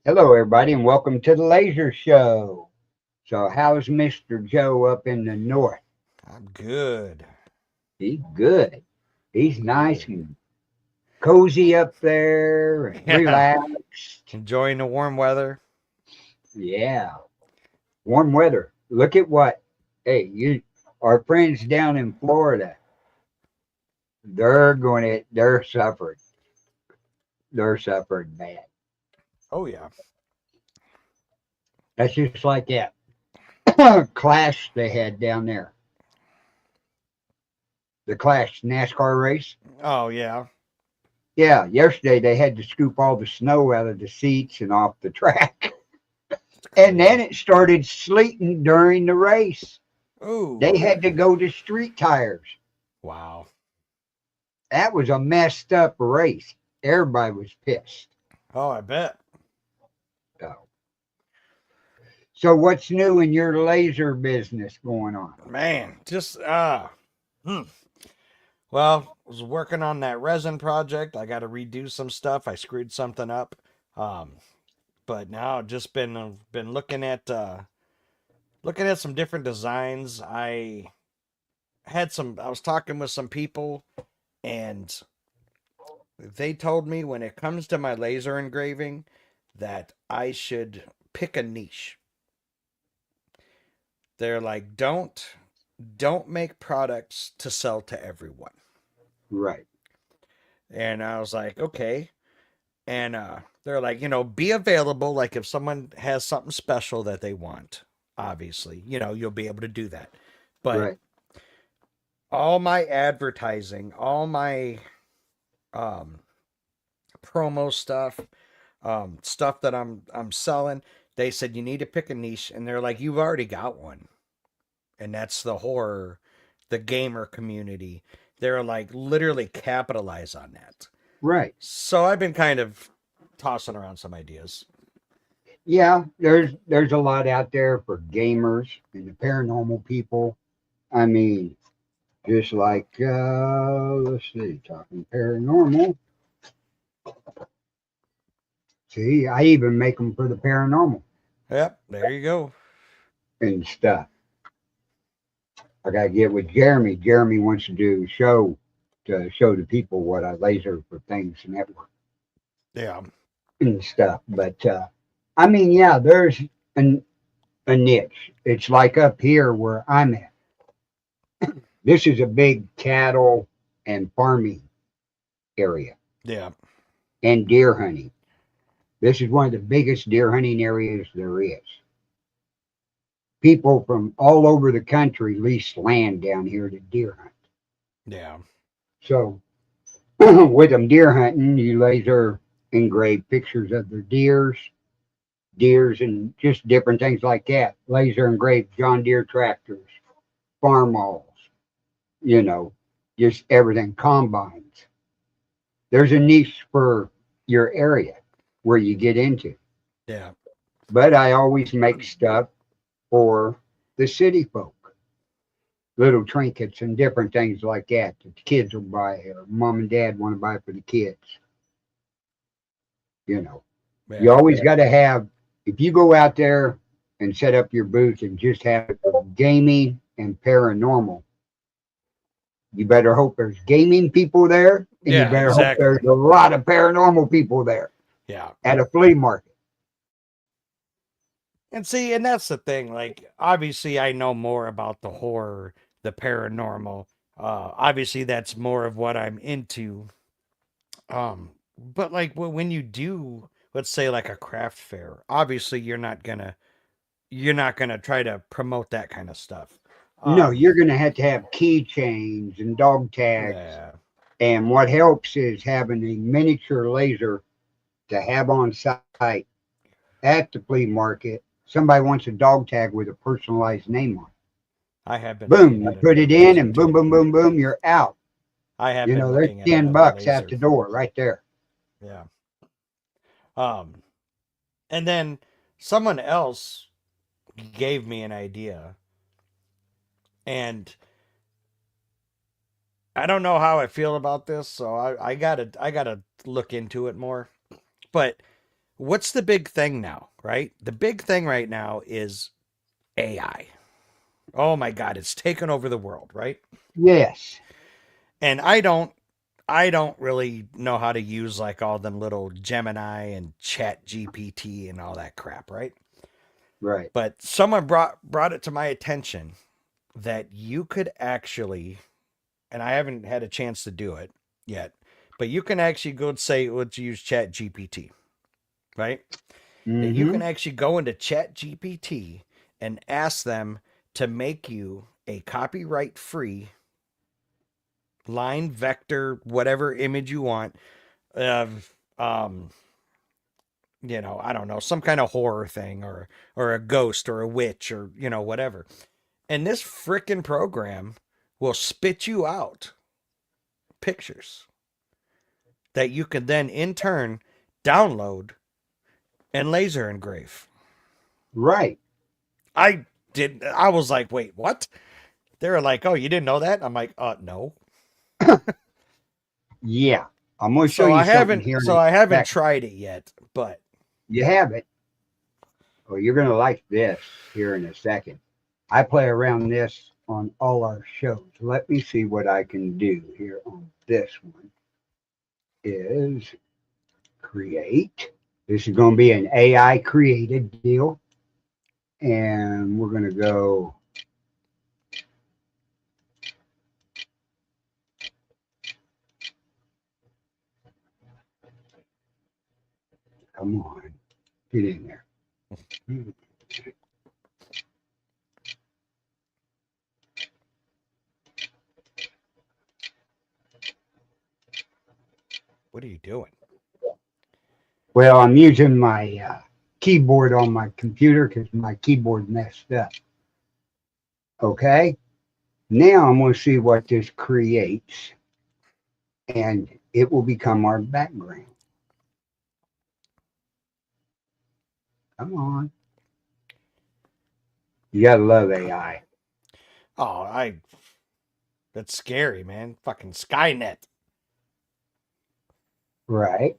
Hello, everybody, and welcome to the Laser Show. So, how's Mr. Joe up in the north? I'm good. He's good. He's I'm nice good. and cozy up there and Yeah. relaxed. Enjoying the warm weather. Yeah, warm weather. Look at what, hey, our friends down in Florida, they're suffering. They're suffering bad. Oh yeah. That's just like that clash they had down there. The clash NASCAR race. Oh yeah. Yeah, yesterday they had to scoop all the snow out of the seats and off the track. It's And then crazy. it started sleeting during the race. Ooh. They had to go to street tires. Wow. That was a messed up race. Everybody was pissed. Oh, I bet. So, so what's new in your laser business going on? Man, just hmm. Well, was working on that resin project. I got to redo some stuff. I screwed something up. Um, but now just been looking at some different designs. I was talking with some people and they told me when it comes to my laser engraving that I should pick a niche. They're like, don't make products to sell to everyone. Right. And I was like, okay. And they're like, be available. Like if someone has something special that they want, obviously, you'll be able to do that. But Right. all my advertising, all my um, promo stuff, stuff that I'm selling. They said you need to pick a niche, and they're like, you've already got one, and that's the horror, the gamer community. They're like literally capitalize on that. Right. So I've been kind of tossing around some ideas. Yeah, there's a lot out there for gamers and the paranormal people. I mean, just like let's see, talking paranormal. See, I even make them for the paranormal Yep, there you go. and stuff. I gotta get with Jeremy. Jeremy wants to do a show to show the people what I laser for things network Yeah, and stuff. But I mean, yeah, there's an, a niche. It's like up here where I'm at. This is a big cattle and farming area yeah, and deer hunting. This is one of the biggest deer hunting areas there is. People from all over the country lease land down here to deer hunt. yeah, So with them deer hunting, you laser engrave pictures of their deers, and just different things like that. Laser engraved John Deere tractors, farm alls, you know, just everything, combines. There's a niche for your area where you get into. yeah, But I always make stuff for the city folk, little trinkets and different things like that the kids will buy, or mom and dad want to buy for the kids. You know, you yeah, always got to have, if you go out there and set up your booth and just have it for gaming and paranormal, you better hope there's gaming people there, and you yeah, better hope there's exactly. a lot of paranormal people there Yeah. at a flea market. And see, and that's the thing. Like, obviously, I know more about the horror, the paranormal. Obviously, that's more of what I'm into. But like when you do, let's say like a craft fair, obviously you're not gonna try to promote that kind of stuff. No, Um, you're going to have keychains and dog tags. yeah, And what helps is having a miniature laser to have on site at the flea market. Somebody wants a dog tag with a personalized name on it. I have been Boom, looking you at put it another in, laser and boom, too. boom, boom, boom, you're out. I have You been know, there's looking at ten another bucks out laser. the door right there. Yeah. Um, and then someone else gave me an idea, and I don't know how I feel about this, so I gotta look into it more. But what's the big thing now, right? The big thing right now is AI. Oh my God, it's taken over the world, right? Yes. And I don't really know how to use like all them little Gemini and Chat GPT and all that crap, right? Right. But someone brought it to my attention that you could actually, and I haven't had a chance to do it yet, but you can actually go and say, let's use Chat GPT, right? That you Mm-hmm. can actually go into Chat GPT and ask them to make you a copyright free line, vector, whatever image you want of I don't know, some kind of horror thing or a ghost or a witch or whatever. And this freaking program will spit you out pictures that you can then in turn download and laser engrave. Right. I was like, wait, what? They were like, oh, you didn't know that? I'm like, no. Yeah. I'm going to show So you I something haven't here so in I a haven't second. tried it yet, but You have it. Oh, you're going to like this here in a second. I play around this on all our shows. Let me see what I can do here on this one. Is create. This is going to be an AI created deal. And we're going to go, come on, get in there. what are you doing? Well, I'm using my keyboard on my computer because my keyboard messed up. Okay. Now I'm going to see what this creates, and it will become our background. Come on. You got to love AI. Oh, that's scary, man. Fucking Skynet. Right.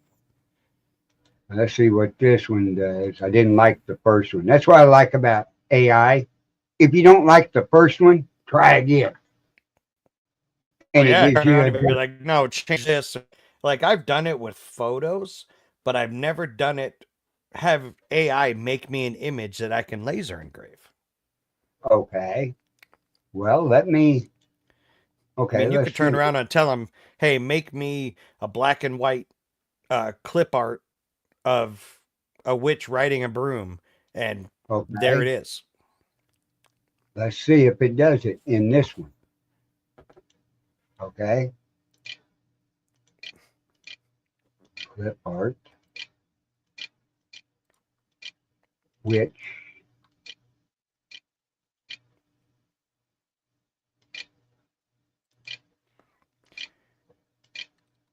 Let's see what this one does. I didn't like the first one. That's what I like about AI. If you don't like the first one, try again. Oh And it yeah, gives turn you around a and be like, no, change this. Like I've done it with photos, but I've never done it have AI make me an image that I can laser engrave. okay. Well, let me. I Okay, mean, you let's could turn see. around and tell them, "Hey, make me a black and white clip art of a witch riding a broom," and there it Okay, is. let's see if it does it in this one. Okay, clip art, which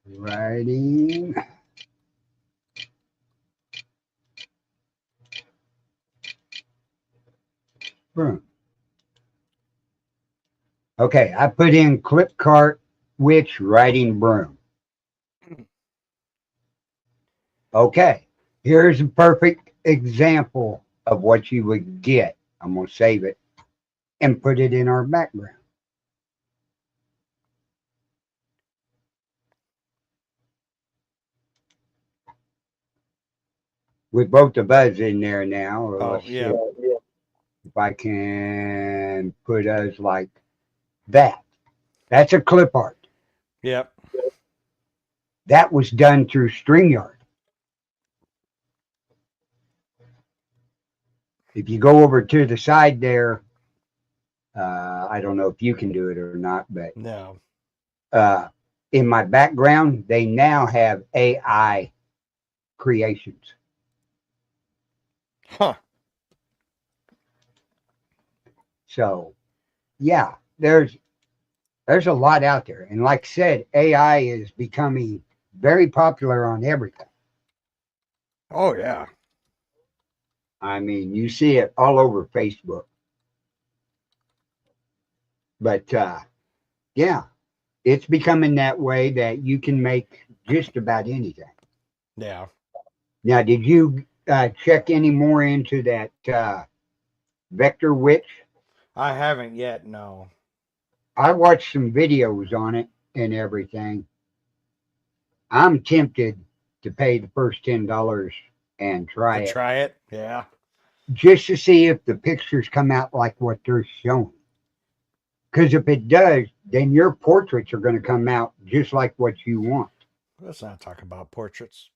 writing. Broom. Okay, I put in clip cart, witch riding broom. Okay, here's a perfect example of what you would get. I'm gonna save it and put it in our background. With both of us in there now, Oh let's see yeah, if I can put us like that. That's a clip art. yep, That was done through StreamYard. If you go over to the side there, I don't know if you can do it or not, but no, uh, in my background, they now have AI creations. huh? So yeah, there's a lot out there, and like I said, AI is becoming very popular on everything. Oh yeah, I mean, you see it all over Facebook. But yeah, it's becoming that way that you can make just about anything. yeah. Now, did you check any more into that Vector Witch? I haven't yet. No. I watched some videos on it and everything. I'm tempted to pay the first $10 and try To it try it. Yeah. just to see if the pictures come out like what they're showing. Because if it does, then your portraits are going to come out just like what you want. Let's not talk about portraits.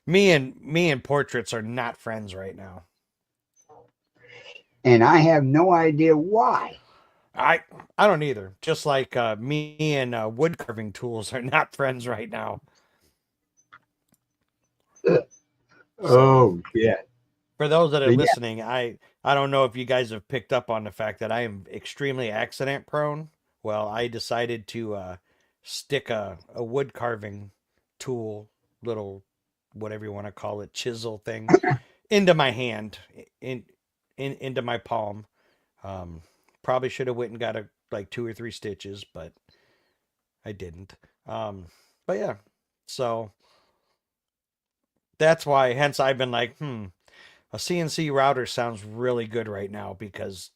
Me and portraits are not friends right now. And I have no idea why. I I don't either. Just like me and wood carving tools are not friends right now. So Oh, shit. for those that are But yeah, listening, I don't know if you guys have picked up on the fact that I am extremely accident prone. Well, I decided to stick a wood carving tool, little whatever you want to call it, chisel thing, into my hand, into my palm. Um, Probably should have went and got like 2 or 3 stitches, but I didn't. Um, but yeah, so that's why. Hence, I've been like, a CNC router sounds really good right now because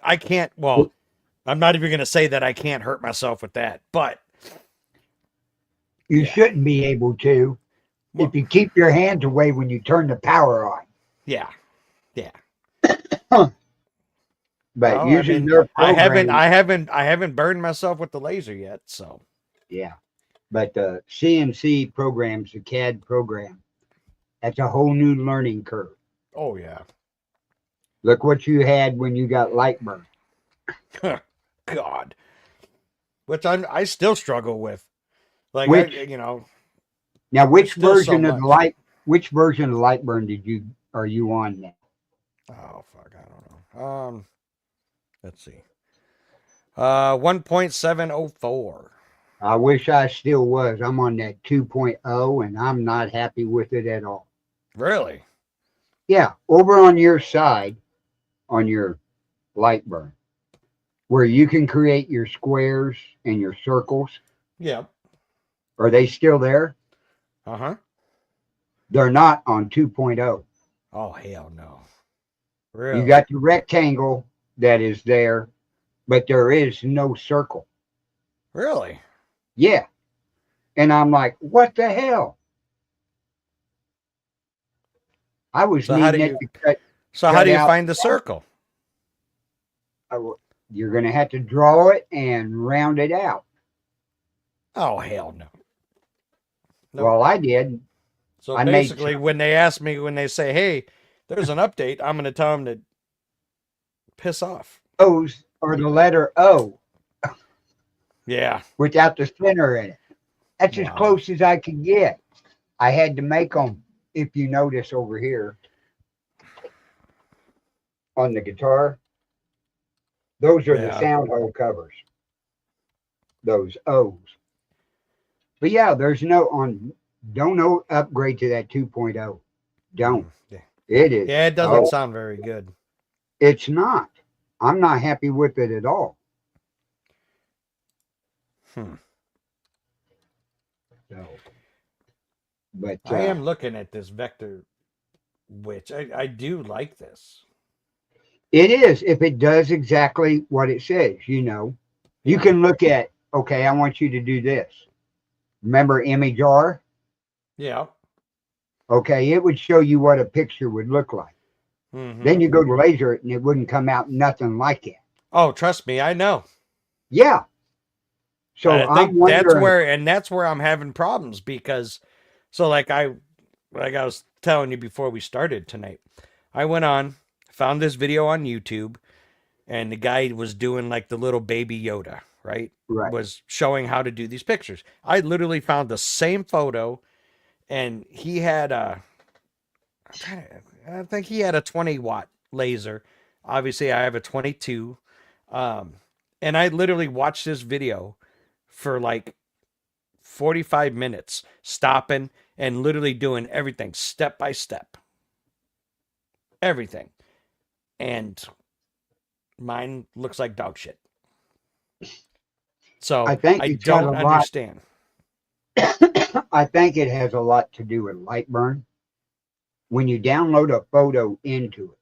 I can't. Well, I'm not even gonna say that I can't hurt myself with that, but you yeah, shouldn't be able to if well, you keep your hands away when you turn the power on. yeah, yeah. Huh. But Well, I using mean, their I haven't, program, I haven't, I haven't burned myself with the laser yet. So, yeah. But the CNC programs, the CAD program, that's a whole new learning curve. oh yeah, Look what you had when you got Lightburn. God, which I still struggle with. Like Which now, there's still so much. which version of Lightburn did you are you on now? Oh fuck, I don't know. Let's see. 1.704. I wish I still was. I'm on that 2.0 and I'm not happy with it at all. Really? Yeah, over on your side, on your Lightburn, where you can create your squares and your circles, Yeah. are they still there? Uh-huh. They're not on 2.0. Oh hell no. You Really? got the rectangle that is there, but there is no circle. Really? Yeah. And I'm like, what the hell? I was So how do needing it you to so how cut do you out. find the circle? You're going to have to draw it and round it out. Oh hell no. Nope. Well, I did. So I made basically when they ask me when they say, "Hey, there's an update," I'm going to tell them to piss off. O's or the letter O Yeah. without the center in it. That's as Wow. close as I could get. I had to make them, if you notice over here on the guitar, those are the Yeah. sound hole covers, those O's. But yeah, there's no on, don't upgrade to that 2.0. Don't. Yeah. It is, Yeah, it doesn't oh, sound very good. it's not. I'm not happy with it at all. Hmm. So, but I am looking at this vector witch. I do like this. it is if it does exactly what it says, you know. You Yeah. can look at, okay, I want you to do this. Remember image R? Yeah. Okay, it would show you what a picture would look like. Mm-hmm. Then you go to laser it and it wouldn't come out nothing like it. Oh, trust me, I know. Yeah. So I I'm think that's wondering, where I'm having problems because so like I was telling you before we started tonight, I went on, found this video on YouTube, and the guy was doing like the little baby Yoda, right? right, Was showing how to do these pictures. I literally found the same photo, and he had I think he had a 20-watt laser. Obviously, I have a 22. Um, and I literally watched this video for like 45 minutes, stopping and literally doing everything step by step. Everything. And mine looks like dog shit. So I think I it's got a don't lot. understand. I think it has a lot to do with light burn. When you download a photo into it,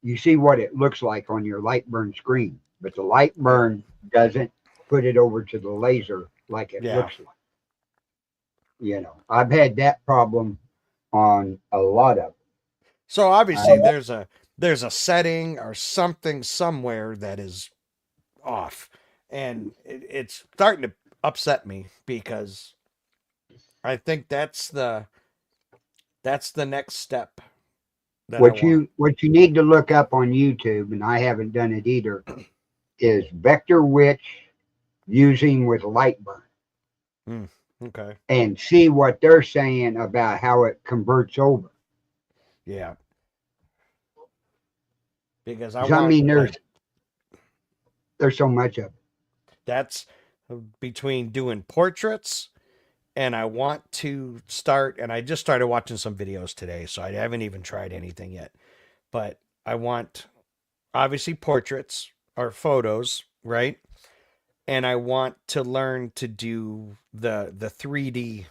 you see what it looks like on your light burn screen, but the light Yep. burn doesn't put it over to the laser like it Yeah. looks like. I've had that problem on a lot of So obviously them. there's a setting or something somewhere that is off, and it's starting to upset me because I think that's the next step that I What want. you need to look up on YouTube, and I haven't done it either, is Vector Witch using with light burn, Hmm. Okay. and see what they're saying about how it converts over. Yeah. Because I 'Cause, I want mean, like there's so much of it. that's between doing portraits and I want to start and I just started watching some videos today, so I haven't even tried anything yet. But I want obviously portraits or photos, right? And I want to learn to do the 3D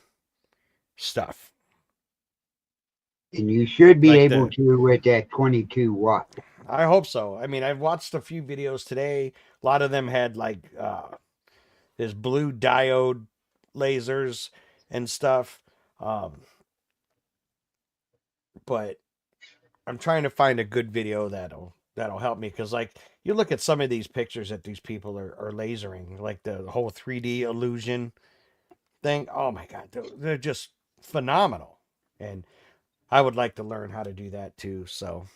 stuff. And you should be Like able the to with that 22 watt. I hope so. I mean, I've watched a few videos today. A lot of them had like this blue diode lasers and stuff. Um, but I'm trying to find a good video that'll help me because like you look at some of these pictures that these people are lasering, like the whole 3D illusion thing. Oh my god, they're just phenomenal, and I would like to learn how to do that too. So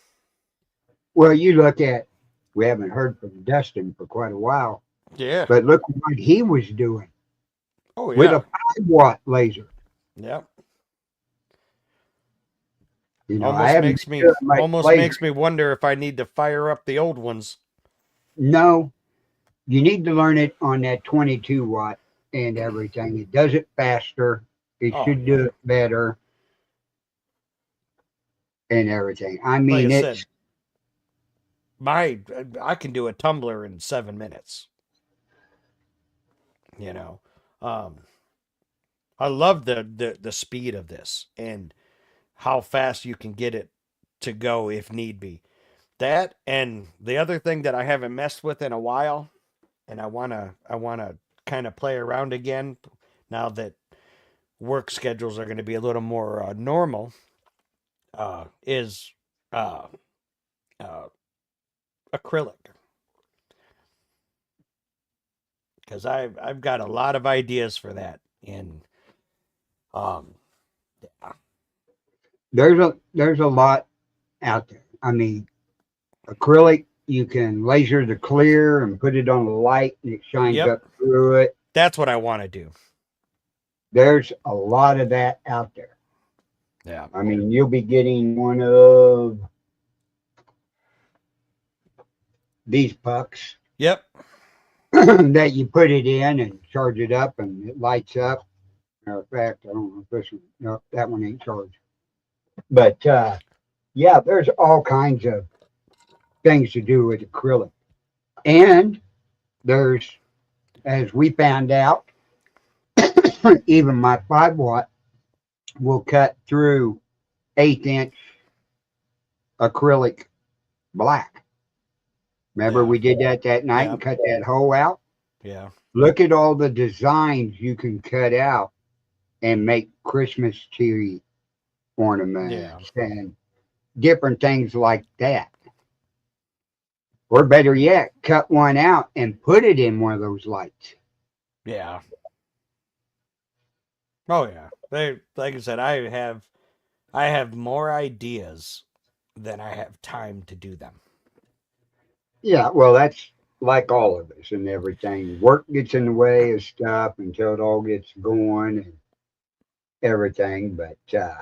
Well, we haven't heard from Dustin for quite a while, yeah, but look what he was doing oh with yeah, a 5 watt laser. yeah. I haven't been doing much Almost laser. makes me wonder if I need to fire up the old ones. No, you need to learn it on that 22 watt and everything. It does it faster. It Oh should do yeah, it better and everything. I like I mean, said, my I can do a tumbler in 7 minutes. You know, um, I love the speed of this and how fast you can get it to go if need be. That and the other thing that I haven't messed with in a while, and I wanna kind of play around again now that work schedules are going to be a little more normal. Is uh, uh, acrylic because I've got a lot of ideas for that, and um, there's a lot out there. I mean, acrylic, you can laser the clear and put it on the light and it shines yep, up through it. that's what I want to do. There's a lot of that out there. Yeah, I mean, you'll be getting one of these pucks yep, that you put it in and charge it up and it lights up. Matter of fact, I don't know if this one, no, that one ain't charged. But yeah, there's all kinds of things to do with acrylic. And there's, as we found out, even my 5 watt will cut through 1/8 inch acrylic black. Remember, yeah, we did that night yeah, and cut that hole out? yeah, Look at all the designs you can cut out and make Christmas tree yeah, ornaments and different things like that. Or better yet, cut one out and put it in one of those lights. yeah. Oh yeah. They like I said, I have more ideas than I have time to do them. Yeah, well, that's like all of us and everything. Work gets in the way of stuff until it all gets going and everything. But yeah,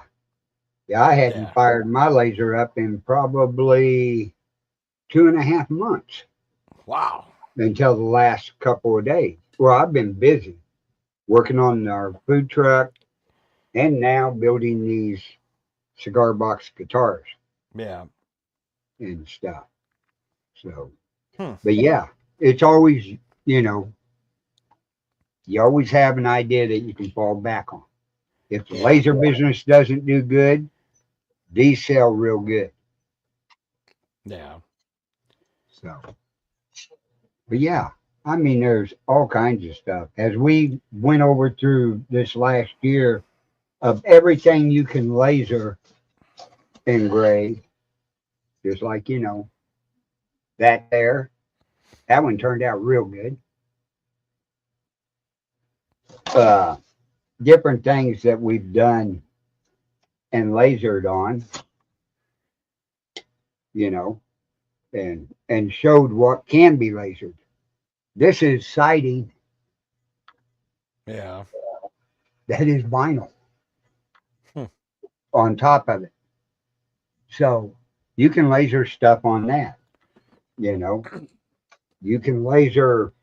I hadn't Yeah. fired my laser up in probably 2.5 months Wow. until the last couple of days. Well, I've been busy working on our food truck and now building these cigar box guitars Yeah. and stuff. So, Hmm. but yeah, it's always, you know, You always have an idea that you can fall back on. If the Yeah. laser business doesn't do good, these sell real good. Yeah. So, but yeah, I mean, there's all kinds of stuff. As we went over through this last year of everything you can laser engrave, just like, that there, that one turned out real good. Uh, Different things that we've done and lasered on, you know, and showed what can be lasered. This is siding Yeah. that is vinyl Hmm. on top of it. So you can laser stuff on that, you know. You can laser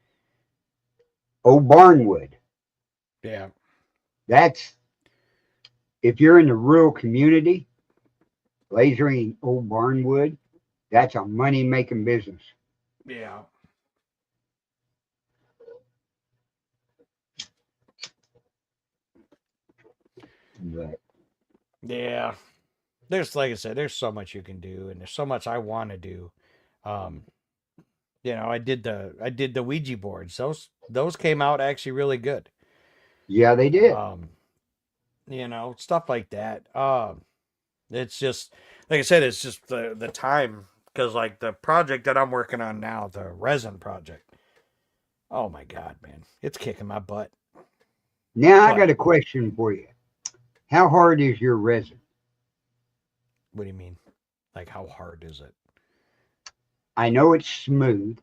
old barnwood. Yeah. That's if you're in the rural community, lasering old barnwood, that's a money making business. Yeah. But Yeah. There's, like I said, there's so much you can do, and there's so much I want to do. Um, I did the Ouija boards. Those came out actually really good. yeah, they did. Um, stuff like that. It's just like I said, it's just the time, because like the project that I'm working on now, the resin project. Oh my god, man, it's kicking my butt. Now I But got a question for you. How hard is your resin? what do you mean? Like, how hard is it? I know it's smooth,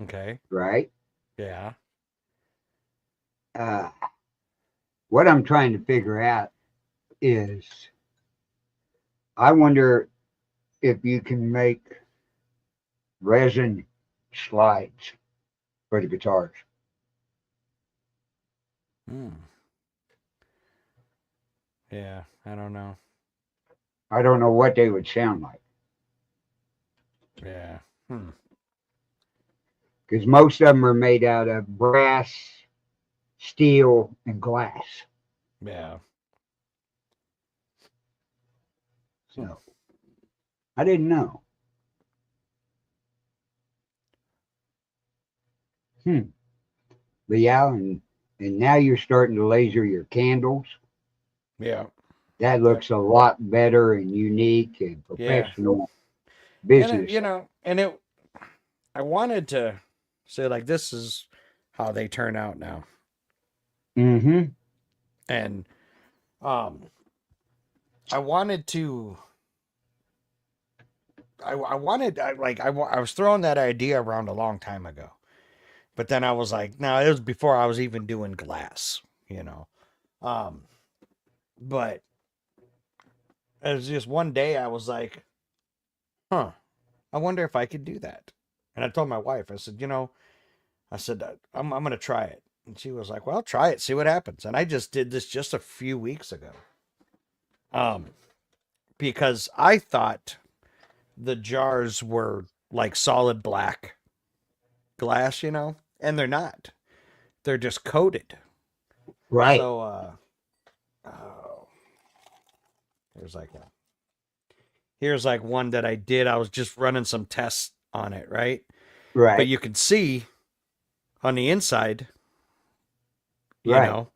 Okay. right? Yeah. Uh, what I'm trying to figure out is I wonder if you can make resin slides for the guitars. Hmm. Yeah. I don't know. I don't know what they would sound like Yeah. Hmm. because most of them are made out of brass, steel, and glass. Yeah. Hmm. So I didn't know. Hmm. But yeah, and now you're starting to laser your candles. Yeah. That Yep. looks a lot better and unique and Yeah. professional And it, business. you know, and it. I wanted to say, like, this is how they turn out now, Mm-hmm. and um, I wanted to. I wanted I was throwing that idea around a long time ago, but then I was like, no, it was before I was even doing glass, you know. Um, but it was just one day I was like, huh, I wonder if I could do that. And I told my wife, I said, I said, I'm gonna try it. And she was like, well, try it, see what happens. And I just did this just a few weeks ago. Um, because I thought the jars were like solid black glass, and they're not. They're just coated. Right. So, oh, there's like a here's like one that I did. I was just running some tests on it, right? But Right. you can see on the inside, you Right. know.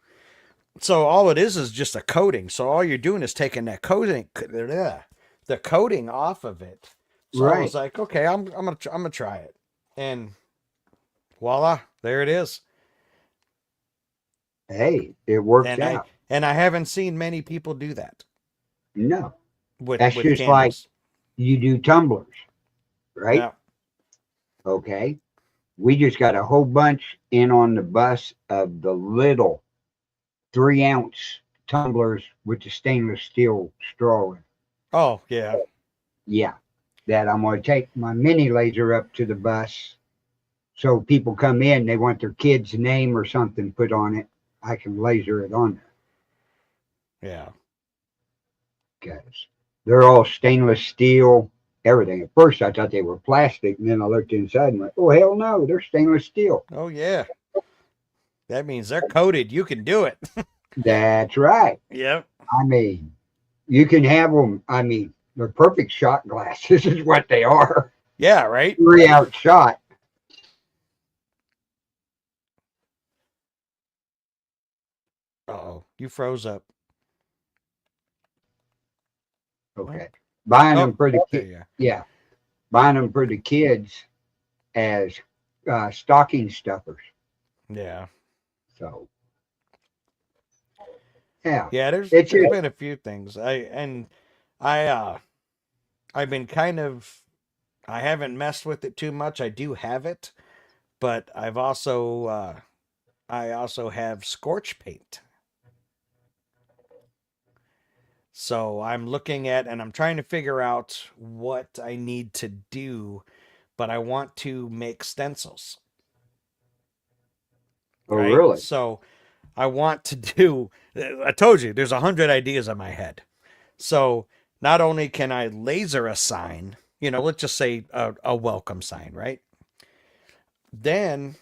So all it is just a coating. So all you're doing is taking that coating, the coating off of it. So I was Right. like, okay, I'm gonna try it, and voila, there it is. Hey, it works And I out. and I haven't seen many people do that No, with that's with just like candles. you do tumblers, right? Yeah. Okay. We just got a whole bunch in on the bus of the little 3 ounce tumblers with the stainless steel straw in. Oh yeah. Yeah. That I'm going to take my mini laser up to the bus. So people come in, they want their kid's name or something put on it. I can laser it on Yeah. there, guys. They're all stainless steel, everything. At first, I thought they were plastic, and then I looked inside and went, "Oh hell no, they're stainless steel." Oh yeah. That means they're coated. You can do it. That's right. Yep. I mean, you can have them. I mean, they're perfect shot glasses is what they are. Yeah, right? 3 out shot. Uh-oh. You froze up. Okay. Buying Oh, them for the there kid. you are. Yeah. Buying them for the kids as stocking stuffers. Yeah. So, yeah. Yeah, there's It's there's just, been a few things. I've been kind of I haven't messed with it too much. I do have it, but I also have scorch paint. So I'm looking at and I'm trying to figure out what I need to do, but I want to make stencils, oh, right? really? So I want to do I told you there's 100 ideas in my head. So not only can I laser a sign, let's just say a welcome sign, right? Then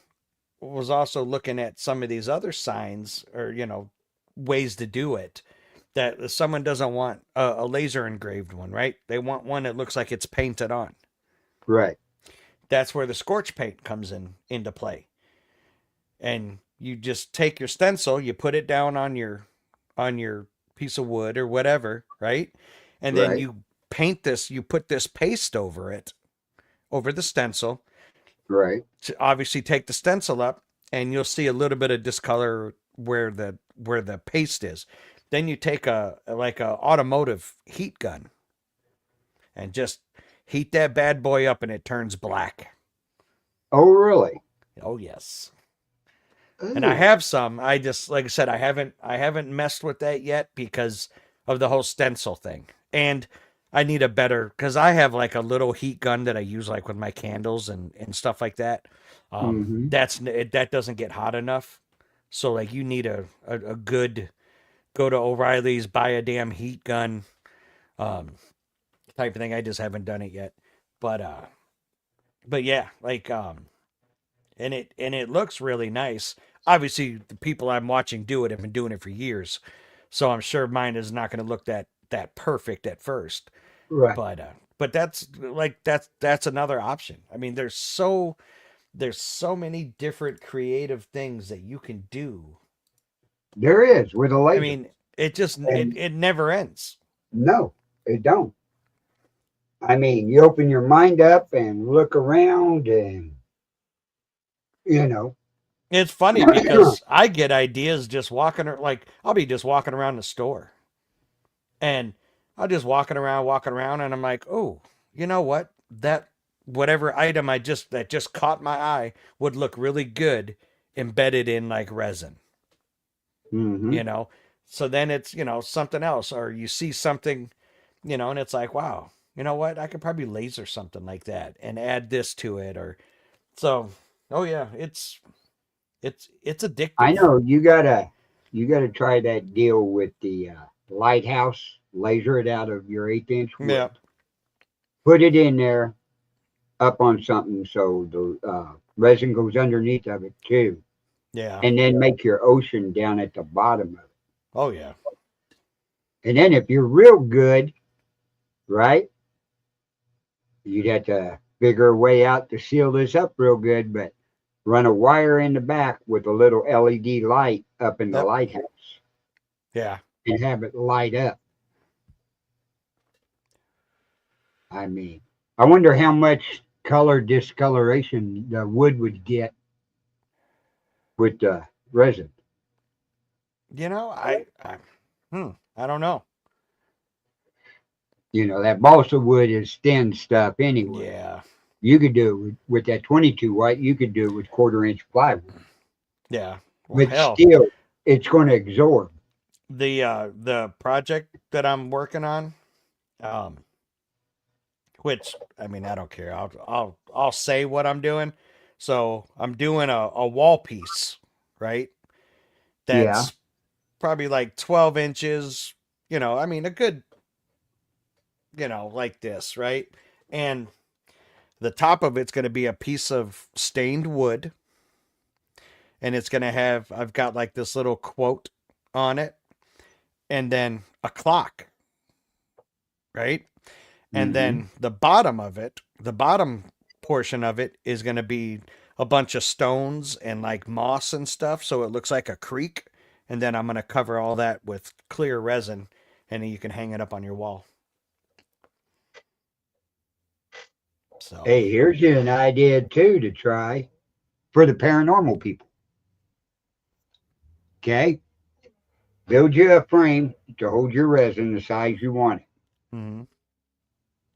was also looking at some of these other signs or, ways to do it that someone doesn't want a laser engraved one, right? They want one that looks like it's painted on. Right. That's where the scorch paint comes into play. And you just take your stencil, you put it down on your piece of wood or whatever, right? And then Right. you put this paste over it, over the stencil. Right. To obviously take the stencil up and you'll see a little bit of discolor where the paste is. Then you take a automotive heat gun and just heat that bad boy up and it turns black. Oh, really? Oh yes. And I Ooh. have some. I just like I said, I haven't messed with that yet because of the whole stencil thing. And I need a better because I have like a little heat gun that I use like with my candles and stuff like that. Mm-hmm. That doesn't get hot enough. So like you need a good go to O'Reilly's, buy a damn heat gun, um, type of thing. I just haven't done it yet. But yeah, like and it looks really nice. Obviously, the people I'm watching do it have been doing it for years, so I'm sure mine is not going to look that perfect at first. Right. But that's another option. I mean, there's so many different creative things that you can do. There is with a I laser. mean, it just it, And it never ends. no, it don't. I mean, you open your mind up and look around and, you know, It's funny because I get ideas just like I'll be just walking around the store and I'll just walking around, and I'm like, oh, you know what? That whatever item that just caught my eye would look really good embedded in like resin, hmm you know? So then it's, something else, or you see something, and it's like, wow, you know what? I could probably laser something like that and add this to it, or so. Oh yeah, it's I addictive. know you gotta try that deal with the lighthouse, laser it out of your 1/8 Yeah, wood, put it in there up on something so the resin goes underneath of it too, yeah. and then make your ocean down at the bottom of it. Oh yeah. And then if you're real good, right, you'd have to figure a way out to seal this up real good, but run a wire in the back with a little LED light up in the Yep. lighthouse Yeah. and have it light up. I mean, I wonder how much color discoloration the wood would get with the resin. I don't know. You know, that balsa wood is thin stuff anyway. Yeah. You could do it with that 22 white, you could do it with 1/4 inch plywood. Yeah. Well, But hell, still, it's going to absorb. the project that I'm working on, um, which I mean, I don't care. I'll say what I'm doing. So I'm doing a wall piece, right? Yeah. That's probably like 12 inches. I mean, a good, like this, right? And the top of it's going to be a piece of stained wood, and it's going to have, I've got like this little quote on it, and then a clock, right? And Mm-hmm. then the bottom of it, the bottom portion of it is going to be a bunch of stones and like moss and stuff. So it looks like a creek. And then I'm going to cover all that with clear resin, and then you can hang it up on your wall. So, Hey, here's an idea too to try for the paranormal people. Okay, build you a frame to hold your resin the size you want it. mhm.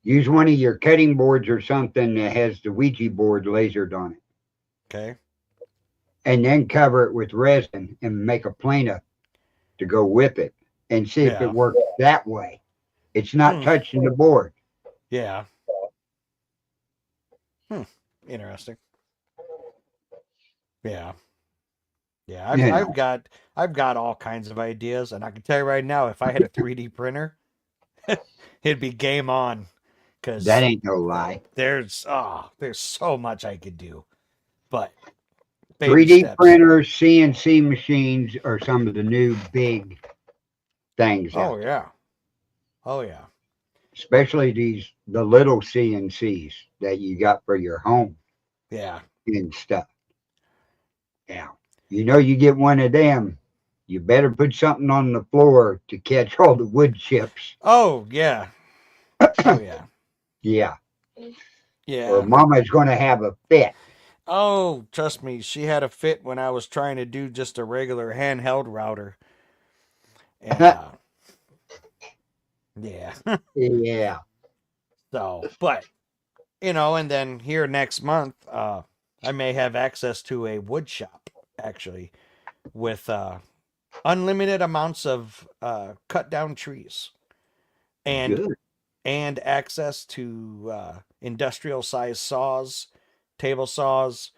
Use one of your cutting boards or something that has the Ouija board lasered on it, Okay. and then cover it with resin and make a planer to go with it, and see if it Yeah. works that way. It's not Hmm. touching the board. Yeah. Hmm. Interesting. Yeah. Yeah. I've, You I've know, got, I've got all kinds of ideas, and I can tell you right now, if I had a 3D printer, it'd be game on, that because ain't no lie. there's so much I could do, but baby 3D steps. printers, CNC machines are some of the new big things Oh out there, yeah. Oh yeah. especially the little CNCs that you got for your home Yeah. and stuff. Yeah. You get one of them, you better put something on the floor to catch all the wood chips. Oh yeah. Oh yeah. Yeah. Or Yeah. mama's going to have a fit. Oh, trust me, she had a fit when I was trying to do just a regular handheld router. And yeah. Yeah. So, but and then here next month, I may have access to a wood shop actually with unlimited amounts of cut down trees and Good. access to industrial size saws, table saws.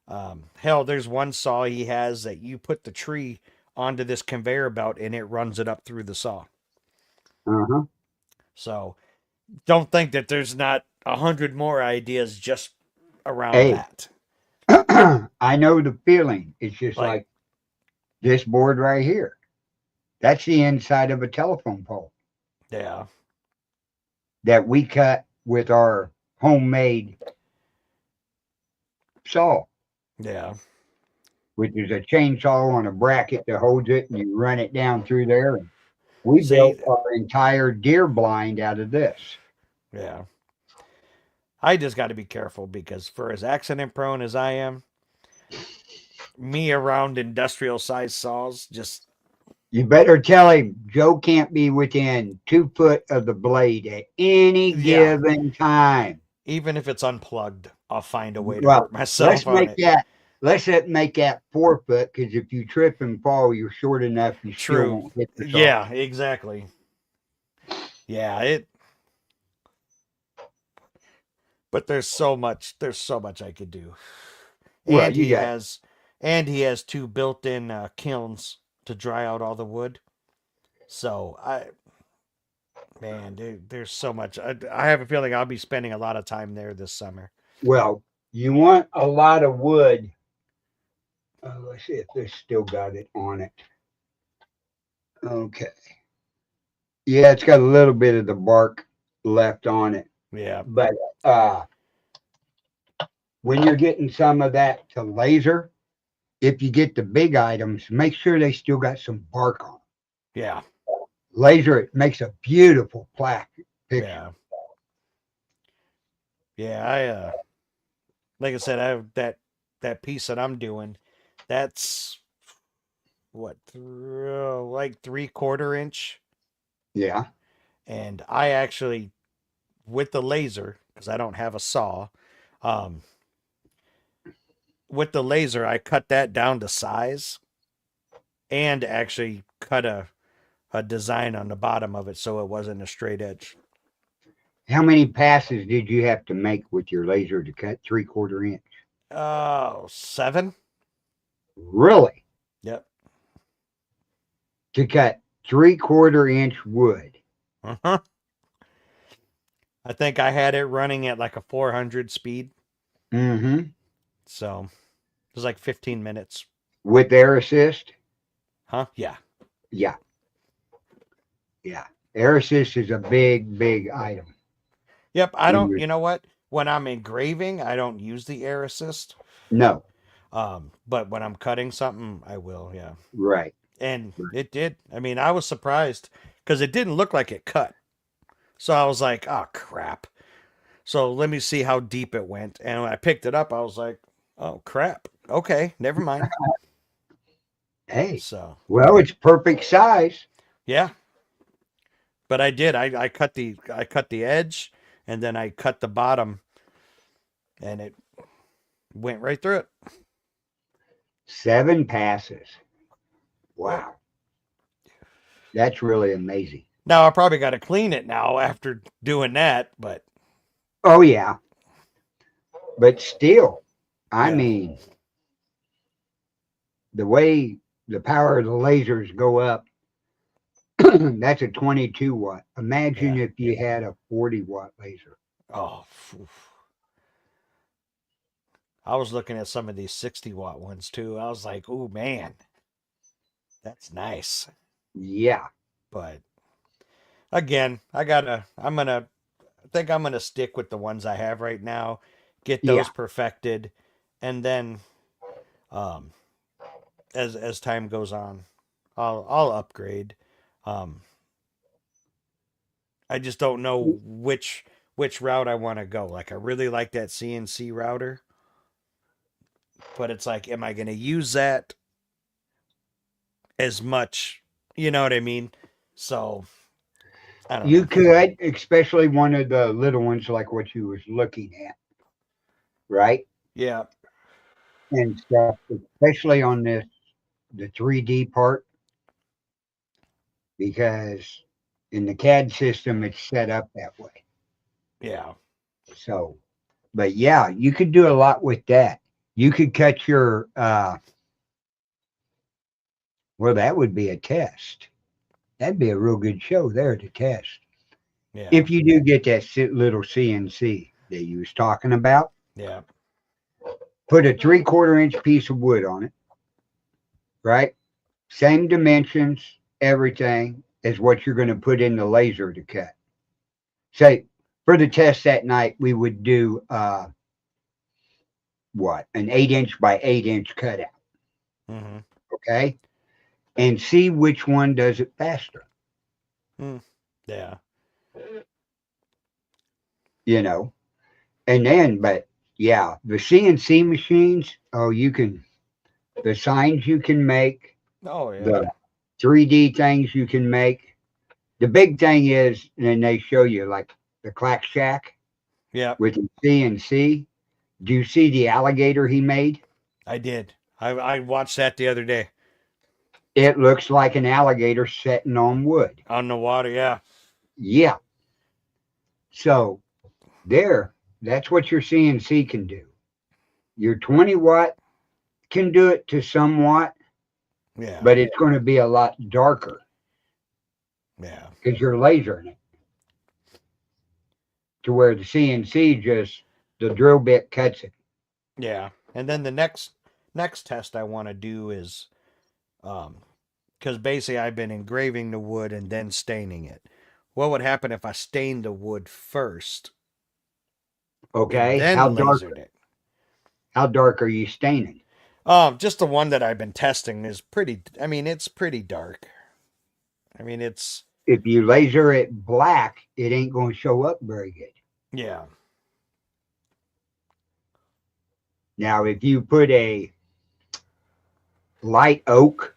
Hell, there's one saw he has that you put the tree onto this conveyor belt and it runs it up through the saw. Uh-huh. So don't think that there's not 100 more ideas just around Hey, that. I know the feeling. It's just Like, like this board right here. That's the inside of a telephone pole yeah, that we cut with our homemade saw, yeah. which is a chainsaw on a bracket that holds it, and you run it down through there. And we See, built our entire deer blind out of this. yeah. I just got to be careful because for as accident prone as I am, me around industrial size saws just You better tell him Joe can't be within 2 foot of the blade at any yeah, given time. even if it's unplugged, I'll find a way to hurt Well, myself let's on make it. that make that 4 foot, because if you trip and fall, you're short enough, you still True. won't hit the saw. Yeah, exactly. Yeah, it but there's so much I could do. Well, And you got he has two built-in kilns to dry out all the wood. So man, there's so much. I have a feeling I'll be spending a lot of time there this summer. well, you want a lot of wood. Let's see if this still got it on it. Okay. Yeah, it's got a little bit of the bark left on it, Yeah. but uh, when you're getting some of that to laser, if you get the big items, make sure they still got some bark on them. Yeah. Laser it makes a beautiful plaque picture. Yeah. Yeah, I like I said, I have that piece that I'm doing. That's what like 3/4 inch, Yeah. and I actually with the laser because I don't have a saw. Um, with the laser, I cut that down to size and actually cut a design on the bottom of it so it wasn't a straight edge. How many passes did you have to make with your laser to cut 3/4 inch? Oh, 7? Really? Yep. To cut 3/4 inch wood? Uh-huh. I think I had it running at like a 400 speed. Mm-hmm. So it was like 15 minutes. with air assist. Huh? Yeah. Yeah, yeah. Air assist is a big item. Yep. I When don't, you're you know what? When I'm engraving, I don't use the air assist. no, But when I'm cutting something, I will. Yeah. right. And Right. it did. I mean, I was surprised because it didn't look like it cut. So I was like, oh, crap. So let me see how deep it went. And when I picked it up, I was like, oh, crap. Okay. Never mind. Hey, So, well, it's perfect size. yeah. But I did. I cut the edge and then I cut the bottom and it went right through it. 7 passes. Yep. Wow, that's really amazing. Now I probably got to clean it now after doing that, but Oh yeah, but still, I yeah. mean, the way the power of the lasers go up, that's a 22 watt. Imagine Yeah. if you had a 40-watt laser. Oh, phew. I was looking at some of these 60-watt ones too. I was like, "Oh man, that's nice." Yeah, But again, I think I'm gonna stick with the ones I have right now, get yeah. those perfected, and then um, as time goes on, I'll upgrade. Um, I just don't know which route I want to go. Like I really like that CNC router, but it's like, am I gonna use that as much? You know what I mean? So I don't You know. could, especially one of the little ones like what you was looking at, right? Yeah, And stuff, especially on the 3D part, because in the CAD system it's set up that way. yeah, So, but yeah, you could do a lot with that. You could cut your well, that would be a test. That'd be a real good show there to test. yeah, If you do get that little CNC that you was talking about, yeah, put a 3/4 inch piece of wood on it, right? Same dimensions, everything as what you're going to put in the laser to cut. Say for the test that night, we would do what an 8 inch by 8 inch cutout, mm-hmm. okay, and see which one does it faster. Yeah, You know, and then, but yeah, the CNC machines. Oh, you can the signs you can make, oh yeah, the 3D things you can make. The big thing is, and they show you like the Clack Shack yeah. with the CNC. Do you see the alligator he made? I did. I watched that the other day It looks like an alligator sitting on wood. on the water. Yeah, Yeah. So there, that's what your CNC can do. Your 20 watt can do it to somewhat, yeah, but it's going to be a lot darker yeah, because you're lasering it to where the CNC just, the drill bit cuts it. yeah. And then the next test I want to do is because basically I've been engraving the wood and then staining it. What would happen if I stained the wood first and Okay. then lasered it? How dark are you staining? Just the one that I've been testing is pretty. I mean, it's pretty dark. I mean, it's If you laser it black, it ain't going to show up very good. yeah, Now, if you put a light oak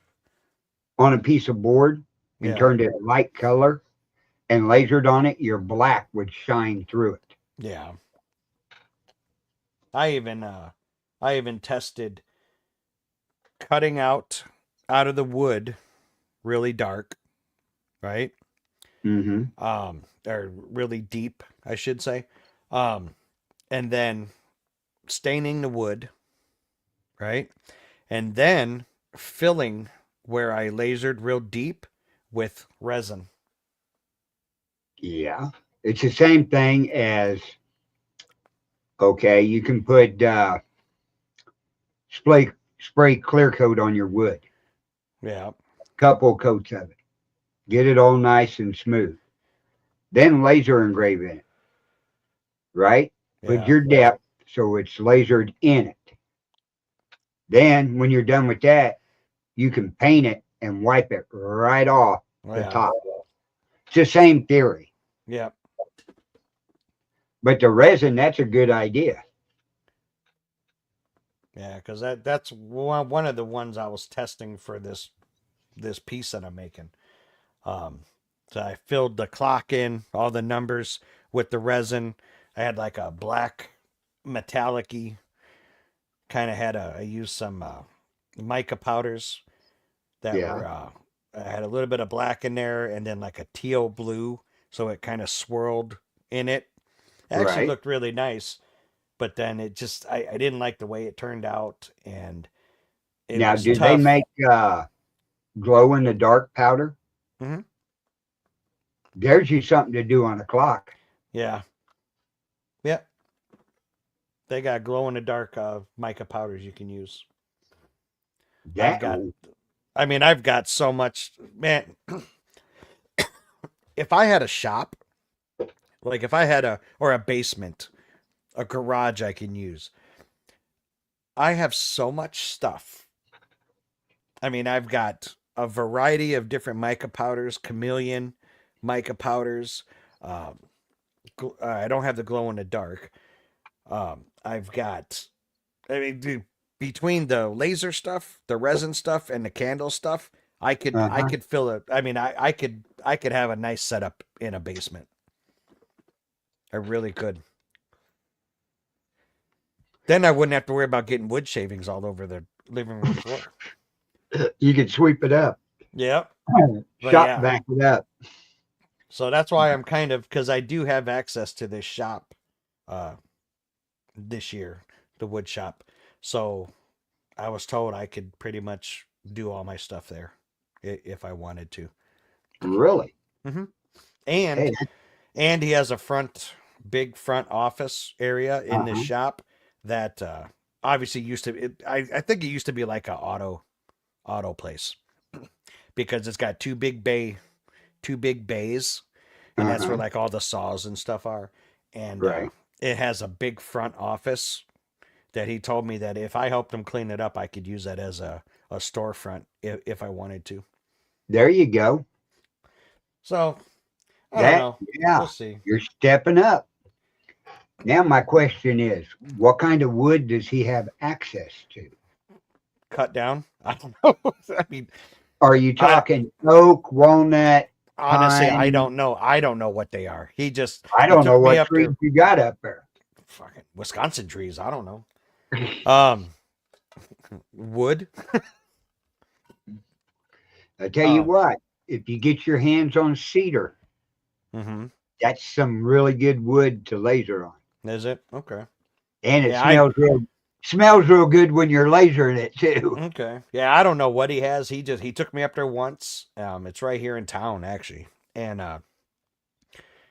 on a piece of board and yeah, turned it a light color and lasered on it, your black would shine through it. yeah. I even I even tested cutting out of the wood really dark, right? Mm-hmm. Or really deep, I should say. Um, and then staining the wood, right? And then filling where I lasered real deep with resin. Yeah. It's the same thing as, okay, you can put spray spray clear coat on your wood. Yeah. Couple coats of it. Get it all nice and smooth. Then laser engrave in it. Right? Put Yeah. your depth so it's lasered in it. Then when you're done with that, you can paint it and wipe it right off the Yeah. top. It's the same theory. Yeah. But the resin, that's a good idea. Yeah, because that's one of the ones I was testing for this piece that I'm making. Um, so I filled the clock in, all the numbers with the resin. I had like a black metallic-y, kind of I used some mica powders that Yeah. were, I had a little bit of black in there and then like a teal blue. So it kind of swirled in it. It actually Right. looked really nice, but then I didn't like the way it turned out, and it Now, was do they tough. make glow in the dark powder? Hmm. There's you something to do on a clock. Yeah. Yep. They got glow in the dark mica powders you can use. I've That got, I've got so much, man. If I had a shop, like if I had or a basement, a garage I can use, I have so much stuff. I've got a variety of different mica powders, chameleon mica powders. Um, I don't have the glow in the dark. I've got, dude, between the laser stuff, the resin stuff, and the candle stuff, I uh-huh. could fill it. I could have a nice setup in a basement. I really could. Then I wouldn't have to worry about getting wood shavings all over the living room floor. You could sweep it up. Yep. But Shop yeah, back it up. so that's why I'm kind of, because I do have access to this shop, uh, this year, the wood shop. So I was told I could pretty much do all my stuff there if I wanted to. Really? Hmm. Hey, And he has a big front office area in this uh-huh. shop that obviously used to. I think it used to be like a auto place because it's got two big bays, and that's where Uh-huh. like all the saws and stuff are. And Right. it has a big front office that he told me that if I helped him clean it up, I could use that as a storefront if I wanted to. There you go. So I don't That, know. We'll yeah, see. you're stepping up. Now, my question is, what kind of wood does he have access to? Cut down. I don't know. I mean, Are you I talking oak, walnut, honestly, I pine? don't know. I don't know what they are. I He don't know took me what up trees to you got up there. fucking Wisconsin trees. I don't know. Um, wood. I tell you Um, what, if you get your hands on cedar, mm-hmm. that's some really good wood to laser on. Is it okay? And it Yeah, I smells real good when you're lasering it too. okay. Yeah, I don't know what he has. He took me up there once. It's right here in town actually, and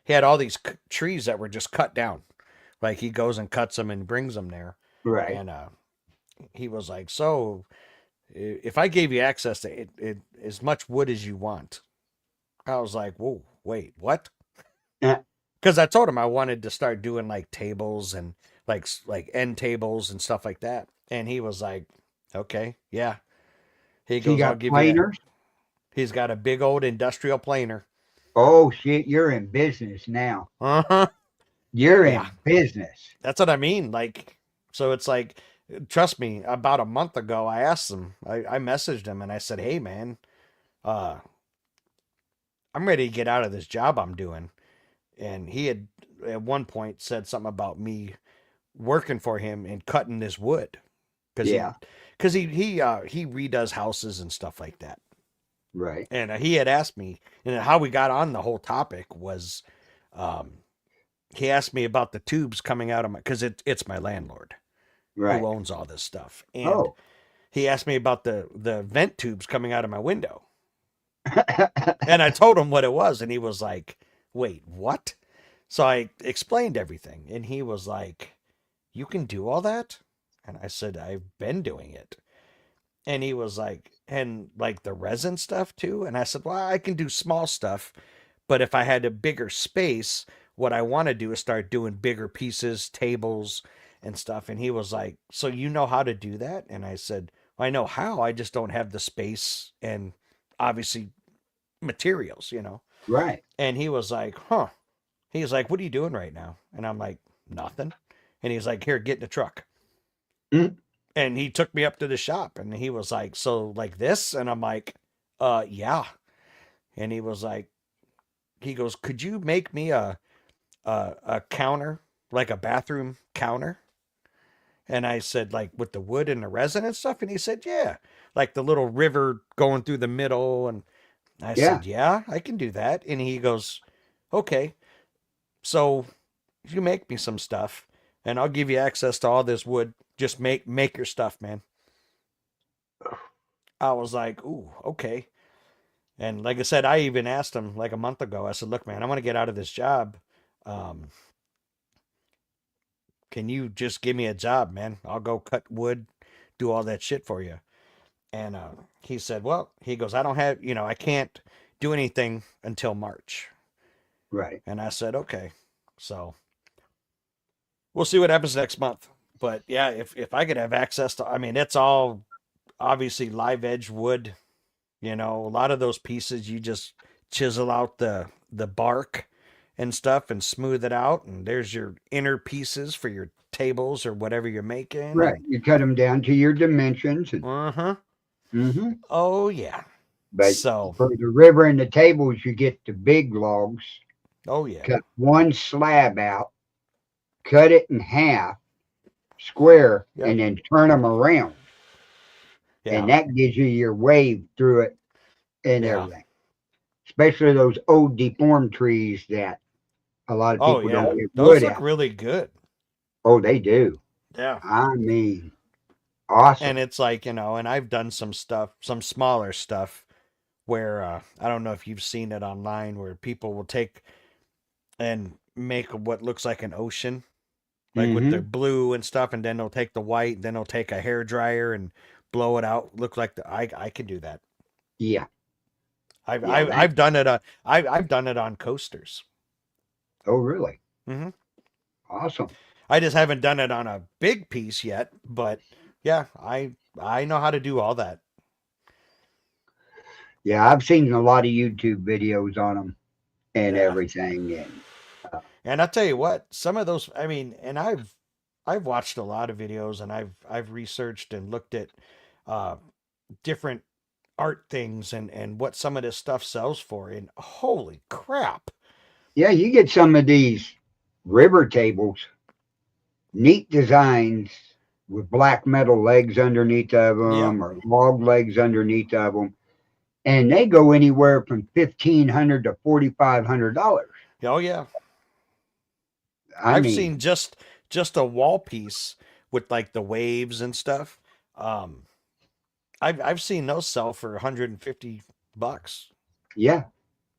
he had all these trees that were just cut down. Like he goes and cuts them and brings them there, Right. and he was like, "So, if I gave you access to as much wood as you want," I was like, "Whoa, wait, what?" Uh, Because I told him I wanted to start doing like tables and like end tables and stuff like that, and he was like, "Okay, yeah." He so you goes, "I'll got give you." planers? He's got a big old industrial planer. Oh shit, you're in business now. Uh huh. You're Yeah, in business. that's what I mean. Like, so it's like, trust me. About a month ago, I asked him. I messaged him and I said, "Hey, man, uh, I'm ready to get out of this job I'm doing." And he had at one point said something about me working for him and cutting this wood because Yeah, he redoes houses and stuff like that. right. And he had asked me, and how we got on the whole topic was, um, he asked me about the tubes coming out of my, because it's my landlord who Right. owns all this stuff, and Oh. he asked me about the vent tubes coming out of my window, and I told him what it was, and he was like, "Wait, what?" So I explained everything, and he was like, "You can do all that?" And I said, "I've been doing it." And he was like, and like the resin stuff too. And I said, well, I can do small stuff, but if I had a bigger space, what I want to do is start doing bigger pieces, tables and stuff. And he was like, so you know how to do that? And I said, well, I know how, I just don't have the space and obviously materials, you know? Right. And he was like, huh. He's like, what are you doing right now? And I'm like, nothing. And he's like, here, get in the truck. Mm. And he took me up to the shop and he was like, so like this? And I'm like, yeah. And he was like, he goes, could you make me a counter, like a bathroom counter? And I said, like with the wood and the resin and stuff. And he said, yeah, like the little river going through the middle. And I Yeah. said, yeah, I can do that. And he goes, okay, so you make me some stuff and I'll give you access to all this wood. Just make your stuff, man. I was like, ooh, okay. And like I said, I even asked him like a month ago. I said, look, man, I want to get out of this job. Um, can you just give me a job, man? I'll go cut wood, do all that shit for you. And he said, well, he goes, I don't have, I can't do anything until March. Right. And I said, okay. So we'll see what happens next month. But yeah, if I could have access to, I mean, it's all obviously live edge wood. A lot of those pieces you just chisel out the bark and stuff and smooth it out, and there's your inner pieces for your tables or whatever you're making. Right. And You cut them down to your dimensions. And, uh-huh. hmm Oh yeah. But So, for the river and the tables, you get the big logs, oh yeah. cut one slab out, cut it in half, square, Yep. and then turn them around. Yeah. And that gives you your wave through it and Yeah. everything. Especially those old deformed trees that a lot of Oh people yeah. don't get Those wood look out. really good. Oh, they do. Yeah. I mean, awesome. And it's like, and I've done some stuff, some smaller stuff where I don't know if you've seen it online where people will take and make what looks like an ocean like with the Hmm. blue and stuff, and then they'll take the white, then they'll take a hair dryer and blow it out. Look like I can do that. Yeah. I've Yeah. I've, I've done it on I've done it on coasters. Oh, really? Hmm. Awesome. I just haven't done it on a big piece yet, but yeah, I know how to do all that. Yeah. I've seen a lot of YouTube videos on them and Yeah, everything. And and I'll tell you what, some of those, I mean, and I've watched a lot of videos and I've researched and looked at uh different art things and what some of this stuff sells for, and holy crap. yeah, you get some of these river tables, neat designs with black metal legs underneath of Yeah. them or log legs underneath of them. And they go anywhere from $1,500 to $4,500. Oh yeah. I I've mean, seen just a wall piece with like the waves and stuff. Um I've seen those sell for 150 bucks. yeah,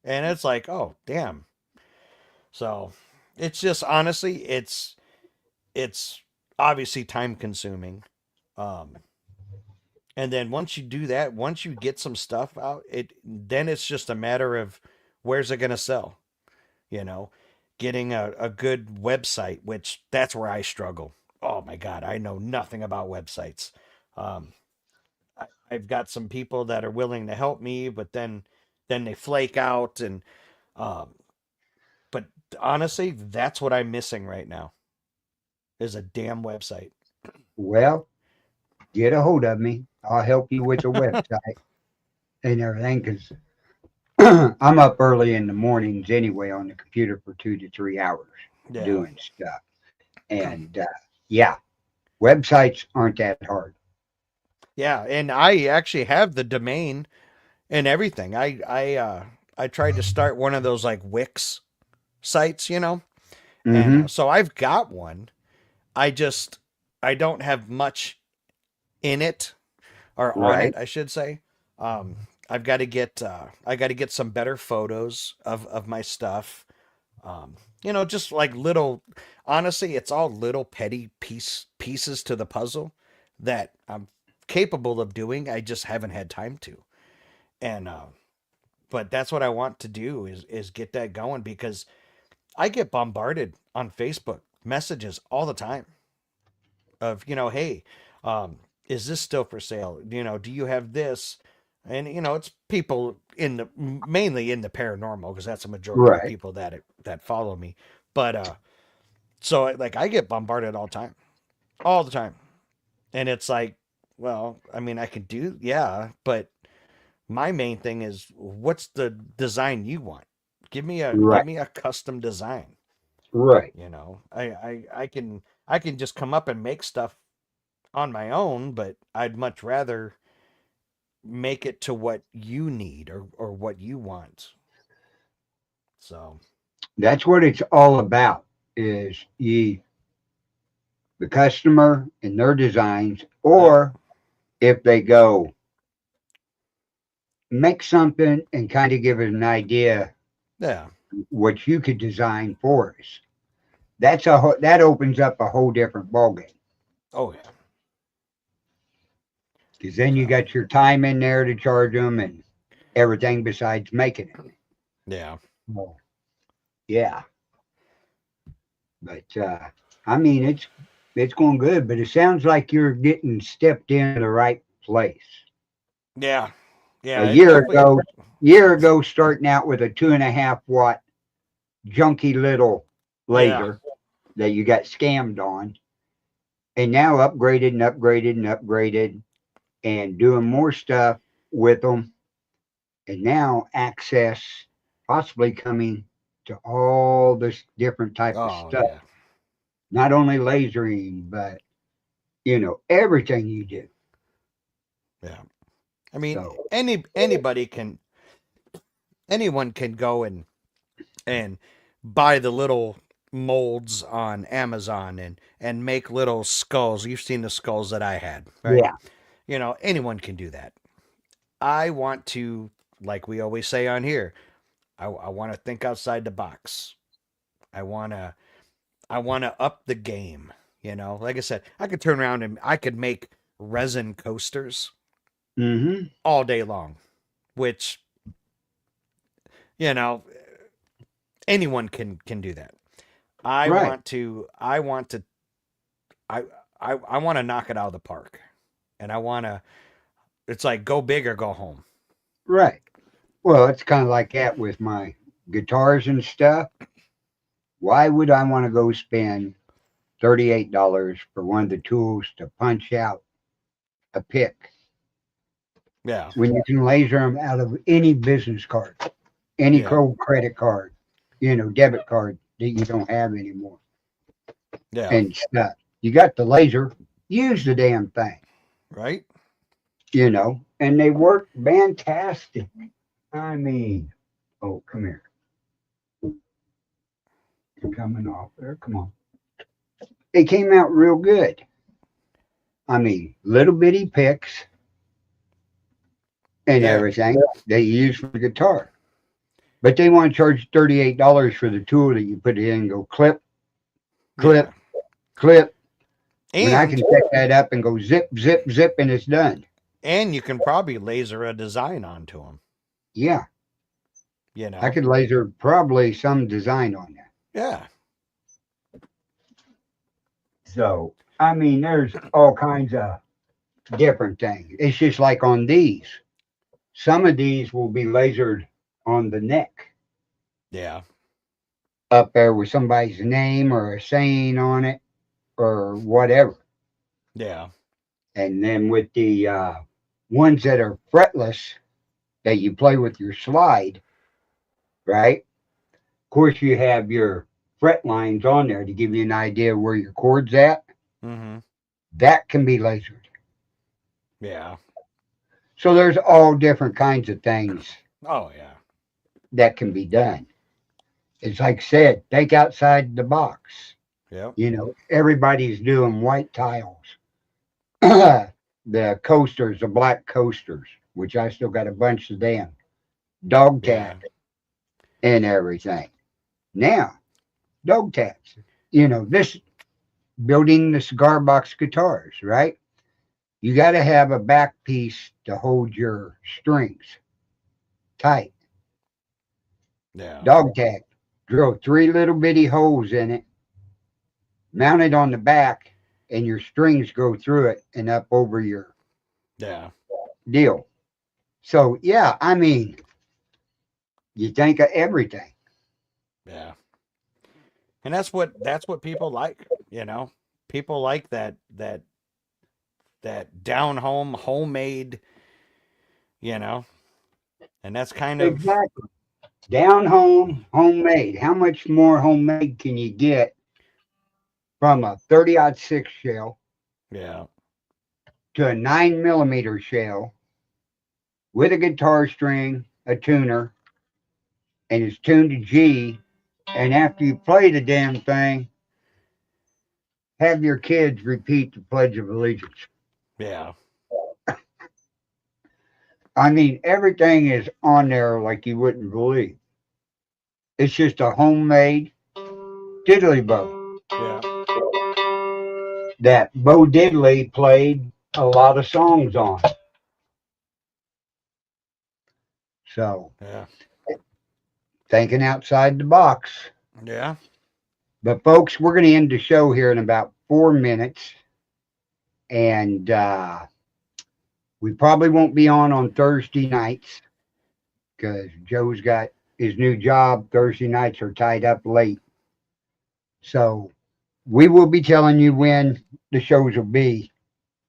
And it's like, "Oh, damn." So, it's just honestly, it's obviously time consuming. Um and then once you do that, once you get some stuff out, then it's just a matter of where's it going to sell, you know? Getting a good website, which that's where I struggle. Oh my God, I know nothing about websites. Um, I've got some people that are willing to help me, but then they flake out, and um, but honestly, that's what I'm missing right now is a damn website. well, get a hold of me. I'll help you with the website and everything because I'm up early in the mornings anyway on the computer for 2 to 3 hours Yeah, doing stuff. And yeah, websites aren't that hard. yeah, and I actually have the domain and everything. I tried to start one of those like Wix sites, and Hmm. so I've got one. I just I don't have much in it or on Right. it, I should say. Um, I got to get some better photos of my stuff. Just like little. Honestly, it's all little petty pieces to the puzzle that I'm capable of doing. I just haven't had time to. And but that's what I want to do is get that going, because I get bombarded on Facebook messages all the time of, hey, is this still for sale? Do you have this? And it's people mainly in the paranormal, because that's a majority of Right. people that follow me. But so like I get bombarded all the time, and it's like, well, I mean, I could do, yeah, but my main thing is, what's the design you want? Give Right. me a custom design. Right. I can just come up and make stuff on my own, but I'd much rather make it to what you need, or what you want. So That's what it's all about. Is the customer and their designs, yep, or if they go make something and kind of give us an idea yeah, what you could design for us. That opens up a whole different ballgame, oh yeah, because then you so got your time in there to charge them and everything besides making it. yeah, Oh, yeah, but I mean it's going good, but it sounds like you're getting stepped into the right place. yeah, A yeah. It year definitely, ago, starting out with a 2.5 watt junky little yeah, laser that you got scammed on, and now upgraded and upgraded and upgraded and doing more stuff with them, and now access possibly coming to all this different type of oh stuff, yeah, not only lasering, but everything you do. yeah. I mean, So anyone can go and buy the little molds on Amazon and make little skulls. You've seen the skulls that I had, right? yeah. Anyone can do that. I want to, like we always say on here, I want to think outside the box. I want to up the game. Like I said, I could turn around and I could make resin coasters Hmm. all day long, which you know anyone can do that. I Right. want to I want to I want to knock it out of the park. And I want to, it's like go big or go home. Right. Well, it's kind of like that with my guitars and stuff. Why would I want to go spend $38 for one of the tools to punch out a pick Yeah. when you can laser them out of any business card, any Yeah. credit card, debit card that you don't have anymore Yeah. and stuff? You got the laser, use the damn thing, Right? and they work fantastic. I mean, oh, come here. You're coming off there. Come on. They came out real good. I mean, little bitty picks and Yeah. everything they use for the guitar. But they want to charge $38 for the tool that you put it in and go clip, clip, Yeah. clip. When I can And pick that up and go zip, zip, zip, and it's done. you can probably laser a design onto them. Yeah, You I know. could laser probably some design on that. Yeah. So, I mean, there's all kinds of different things. It's just like on these. Some of these will be lasered on the neck Yeah. up there with somebody's name or a saying on it or whatever. Yeah. And then with the ones that are fretless that you play with your slide, right? Of course, you have your fret lines on there to give you an idea where your chord's at. Mm-hmm. That can be lasered. Yeah. So there's all different kinds of things Oh yeah. that can be done. It's like I said, think outside the box. Yep. Everybody's doing white tiles. The coasters, the black coasters, which I still got a bunch of them, dog Yeah. tag and everything. Now, dog tags, this building the cigar box guitars, right? You got to have a back piece to hold your strings tight. Yeah. Dog tag. Drill 3 little bitty holes in it, mount it on the back, and your strings go through it and up over your Yeah. deal. So, yeah, I mean, you think of everything. Yeah. And that's what people like, you know. People like that down home homemade, you know. And that's kind of Exactly. Down home, homemade. How much more homemade can you get from a 30-06 shell yeah. to a 9 millimeter shell with a guitar string, a tuner, and it's tuned to G? And after you play the damn thing, have your kids repeat the Pledge of Allegiance. Yeah. I mean, everything is on there like you wouldn't believe. It's just a homemade diddly bow Yeah. that Bo Diddley played a lot of songs on. So, Yeah. thinking outside the box. Yeah. But, folks, we're going to end the show here in about 4 minutes. And we probably won't be on Thursday nights because Joe's got his new job. Thursday nights are tied up late. So, we will be telling you when the shows will be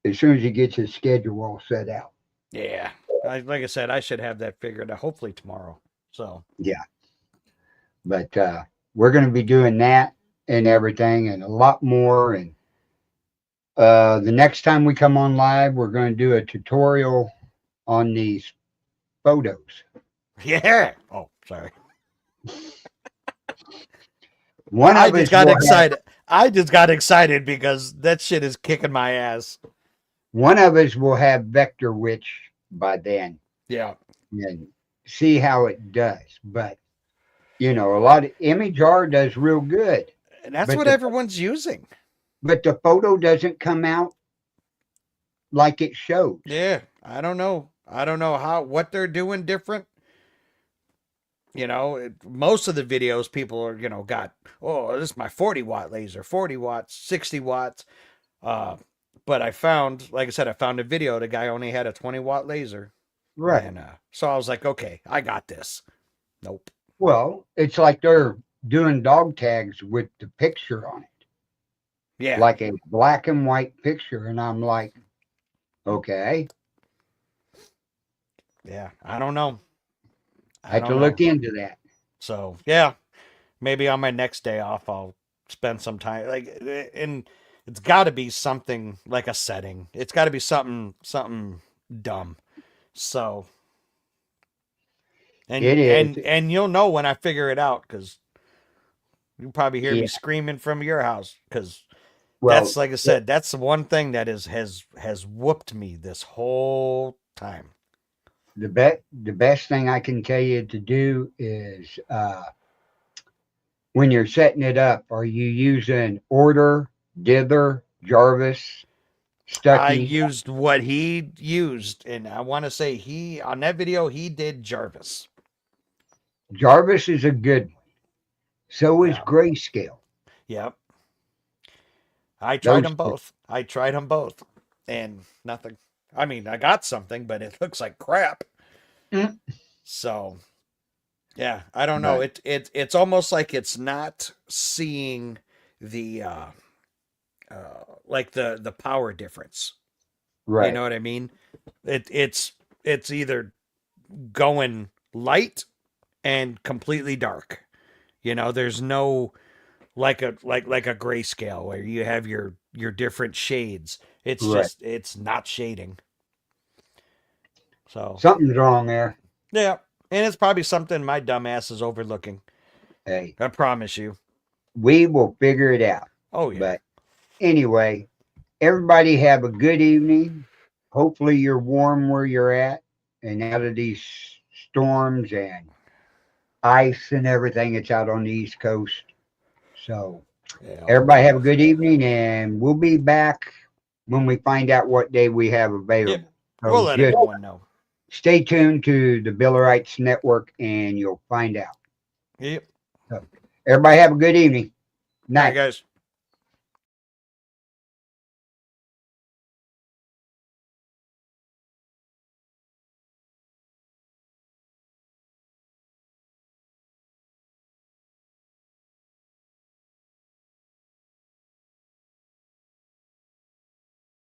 as soon as he gets his schedule all set out. Yeah. Like I said, I should have that figured out hopefully tomorrow. So, Yeah. But we're going to be doing that and everything and a lot more. And the next time we come on live, we're going to do a tutorial on these photos. yeah. Oh, sorry. One I of just us got will have, excited. I just got excited because that shit is kicking my ass. one of us will have Vector Witch by then Yeah. and see how it does. But a lot of ImageR does real good, And that's but what everyone's using. the photo doesn't come out like it shows. Yeah. I don't know. I don't know what they're doing different. Most of the videos people are, got, oh, this is my 40-watt laser, 40 watts, 60 watts. Uh, but like I said, I found a video. The guy only had a 20-watt laser. Right. And so I was like, okay, I got this. Nope. Well, it's like they're doing dog tags with the picture on it, Yeah. like a black and white picture. And I'm like, okay, Yeah. I don't know. I I had to don't know. look into that. So, yeah, maybe on my next day off, I'll spend some time and it's got to be something like a setting. It's got to be something dumb. So, It and is. and you'll know when I figure it out because you probably hear Yeah. me screaming from your house because Well, that's like I said, that's the one thing that has whooped me this whole time. the best thing I can tell you to do is when you're setting it up, are you using Order, Dither, Jarvis, I Stuckey? used what he used, and I want to say he on that video he did Jarvis. Jarvis is a good one. So is Yeah. Grayscale. Yep. I tried Those them both. I tried them both, and nothing. I mean, I got something, but it looks like crap. Mm. So, yeah, I don't know. But It's almost like it's not seeing the like the power difference. You right, know what I mean? It's either going light and completely dark. There's no like a grayscale where you have your different shades. It's right. just it's not shading. So Something's wrong there. yeah, and it's probably something my dumbass is overlooking. Hey, I promise you. we will figure it out. Oh yeah, But anyway, everybody have a good evening. Hopefully you're warm where you're at and out of these storms and ice and everything that's out on the East Coast. So yeah. everybody have a good evening and we'll be back when we find out what day we have available. Yep. So We'll let just everyone know. stay tuned to the Billerites Network and you'll find out. Yep. Everybody have a good evening. Night, Night. guys.